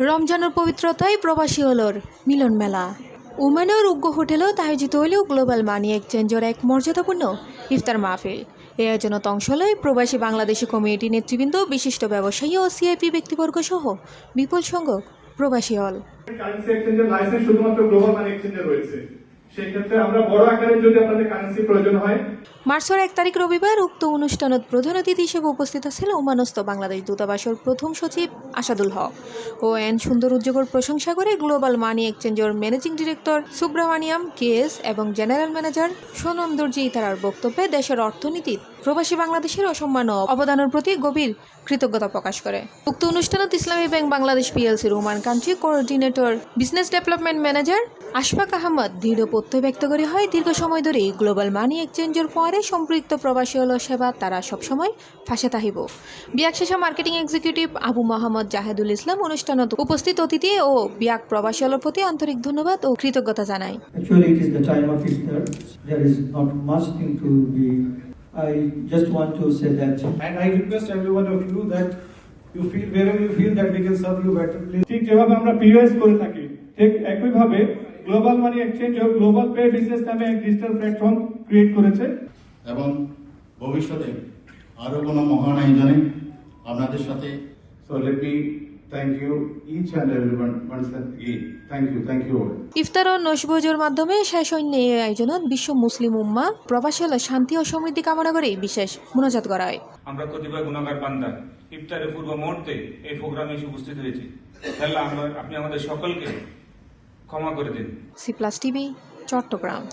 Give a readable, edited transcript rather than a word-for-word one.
রমজানের পবিত্রতায় প্রবাসী হলর মিলন মেলা ওমানের উগ্র হোটেলেও আয়োজিত হলেও গ্লোবাল মানি এক্সচেঞ্জের এক মর্যাদাপূর্ণ ইফতার মাহফিল। এ আয়োজনত অংশ লয় প্রবাসী বাংলাদেশি কমিউনিটি নেতৃবৃন্দ, বিশিষ্ট ব্যবসায়ী ও সিআইপি ব্যক্তিবর্গ সহ বিপুল সংখ্যক প্রবাসী হল। কারেন্সি এক্সচেঞ্জের লাইসেন্স শুধুমাত্র গ্লোবাল মানি এক্সচেঞ্জে রয়েছে। সেই ক্ষেত্রে আমরা বড় আকারে যদি আপনাদের কারেন্সি প্রয়োজন হয়, মার্চের 1 তারিখ রবিবার উক্ত অনুষ্ঠানত প্রধান অতিথি হিসেবে উপস্থিত ছিল ওমানস্থ বাংলাদেশ দূতাবাসের প্রথম সচিব আসাদুল হক ও এন সুন্দর উদ্যোগের প্রশংসা করে গ্লোবাল মানি এক্সচেঞ্জের ম্যানেজিং ডিরেক্টর সুব্রামানিয়াম কেএস এবং জেনারেল ম্যানেজার সোনম দর্জি তার বক্তব্যে দেশের অর্থনীতির প্রবাসী বাংলাদেশের অসম্মান ও অবদানের প্রতি গভীর কৃতজ্ঞতা প্রকাশ করে। উক্ত অনুষ্ঠানত ইসলামী ব্যাংক বাংলাদেশ পিএলসির Oman country coordinator business development manager Ashfaq Ahmad দৃঢ় প্রত্যয় ব্যক্ত করে হয় দীর্ঘ সময় ধরে গ্লোবাল মানি এক্সচেঞ্জের পরে সম্পৃক্ত প্রবাসী হল সেবা তারা সবসময় ফাঁসে থাকিব। বিয়াক শেষে মার্কেটিং এক্সিকিউটিভ আবু মোহাম্মদ জাহেদুল ইসলাম অনুষ্ঠানত উপস্থিত অতিথি ও বিয়াক প্রবাসী হলের প্রতি আন্তরিক ধন্যবাদ ও কৃতজ্ঞতা জানায়। I just want to say that, and I request every one of you that you feel wherever you feel that we can serve you better, please. ঠিক যেভাবে আমরা পিওএস করে থাকি, ঠিক একইভাবে গ্লোবাল মানি এক্সচেঞ্জ ও গ্লোবাল পে বিজনেস নামে এক digital platform create করেছে এবং ভবিষ্যতে আরো কোনো মহান আয়োজনে আপনাদের সাথে। So let me thank you each and everyone once again. Thank you all. ইফতার ও নৈশভোজের মাধ্যমে শেষ হয়নি এই আয়োজনত বিশ্ব মুসলিম উম্মাহ প্রবাসী হলে শান্তি ও সমৃদ্ধি কামনা করে বিশেষ মুনাজাত করা হয়। আমরা কতিপয় গুণাগার বান্দা ইফতারের পূর্ব মুহূর্তে এই প্রোগ্রামে এসে উপস্থিত হয়েছি। আল্লাহ আপনি আমাদের সকলকে ক্ষমা করে দিন। C plus TV, Chittagong.